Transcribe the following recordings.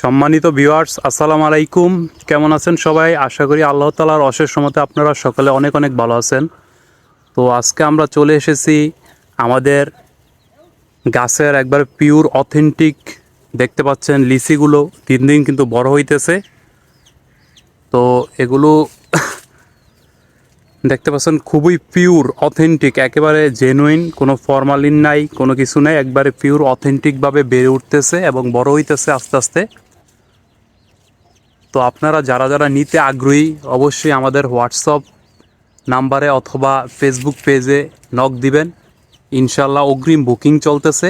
সম্মানিত ভিউয়ার্স, আসসালামু আলাইকুম। কেমন আছেন সবাই? আশা করি আল্লাহ তাআলার অশেষ রহমতে আপনারা সকলে অনেক অনেক ভালো আছেন। তো আজকে আমরা চলে এসেছি আমাদের গাছের একবার পিওর অথেন্টিক, দেখতে পাচ্ছেন লিচিগুলো দিন দিন কিন্তু বড় হইতেছে। তো এগুলো দেখতে পাচ্ছেন খুবই পিওর অথেন্টিক, একেবারে জেনুইন, কোনো ফরমালিন নাই, কোনো কিছু নাই, একবারে পিওর অথেন্টিকভাবে বেড়ে উঠতেছে এবং বড় হইতেছে আস্তে আস্তে। তো আপনারা যারা যারা নিতে আগ্রহী অবশ্যই আমাদের হোয়াটসঅ্যাপ নাম্বারে অথবা ফেসবুক পেজে নক দিবেন। ইনশাল্লাহ অগ্রিম বুকিং চলতেছে।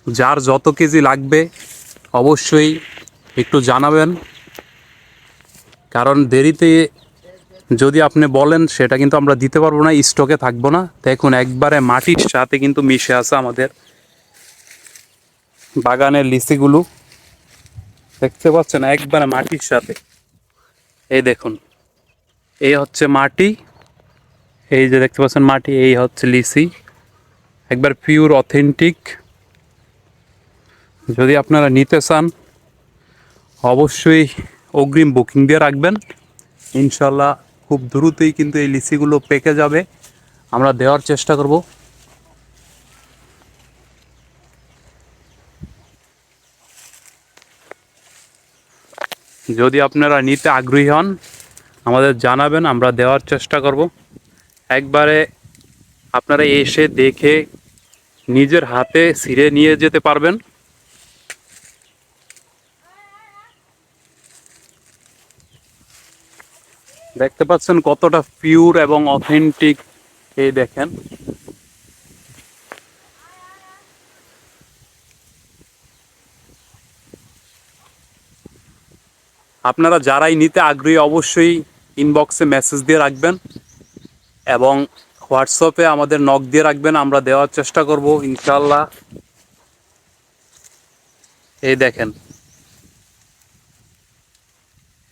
যার যত কেজি লাগবে অবশ্যই একটু জানাবেন, কারণ দেরিতে যদি আপনি বলেন সেটা কিন্তু আমরা দিতে পারবো না, স্টকে থাকবো না। দেখুন একবারে মাটির সাথে কিন্তু মিশে আছে আমাদের বাগানের লিচিগুলো, দেখতে পাচ্ছেন একবারে মাটির সাথে। এই দেখুন, এই হচ্ছে মাটি, এই যে দেখতে পাচ্ছেন মাটি, এই হচ্ছে লিচি, একবার পিওর অথেন্টিক। যদি আপনারা নিতে চান অবশ্যই অগ্রিম বুকিং দিয়ে রাখবেন। ইনশাল্লাহ খুব দ্রুতই কিন্তু এই লিচিগুলো পেকে যাবে, আমরা দেওয়ার চেষ্টা করব। যদি আপনারা নিতে আগ্রহী হন আমাদের জানাবেন, আমরা দেওয়ার চেষ্টা করব। একবারে আপনারা এসে দেখে নিজের হাতে ছিঁড়ে নিয়ে যেতে পারবেন। দেখতে পাচ্ছেন কতটা পিওর এবং অথেন্টিক, এই দেখেন। আপনারা যারাই নিতে আগ্রহী অবশ্যই ইনবক্সে মেসেজ দিয়ে রাখবেন এবং হোয়াটসঅ্যাপে আমাদের নক দিয়ে রাখবেন, আমরা দেওয়ার চেষ্টা করব ইনশাল্লাহ। এই দেখেন,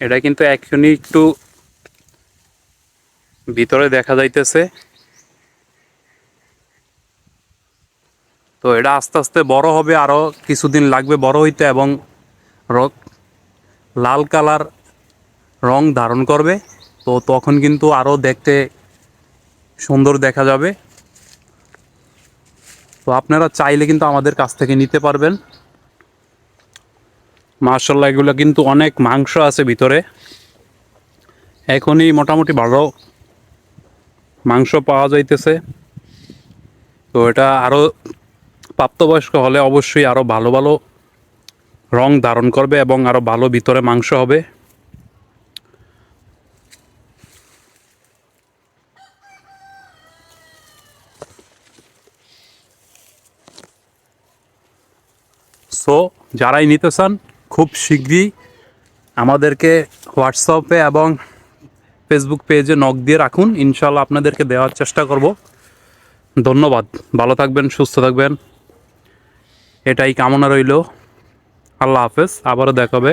এটা কিন্তু এখনই একটু ভিতরে দেখা যাইতেছে। তো এটা আস্তে আস্তে বড় হবে, আরও কিছুদিন লাগবে বড় হইতে এবং লাল কালার রং ধারণ করবে। তো তখন কিন্তু আরও দেখতে সুন্দর দেখা যাবে। তো আপনারা চাইলে কিন্তু আমাদের কাছ থেকে নিতে পারবেন। মাশাআল্লাহ, এগুলো কিন্তু অনেক মাংস আছে ভিতরে, এখনই মোটামুটি ভালো মাংস পাওয়া যাইতেছে। তো এটা আরও প্রাপ্তবয়স্ক হলে অবশ্যই আরও ভালো ভালো রং ধারণ করবে এবং আরও ভালো ভিতরে মাংস হবে। সো যারাই নিতে চান খুব শীঘ্রই আমাদেরকে হোয়াটসঅ্যাপে এবং ফেসবুক পেজে নক দিয়ে রাখুন, ইনশাল্লাহ আপনাদেরকে দেওয়ার চেষ্টা করব। ধন্যবাদ, ভালো থাকবেন, সুস্থ থাকবেন, এটাই কামনা রইল। আল্লাহ হাফেজ, আবারও দেখা হবে।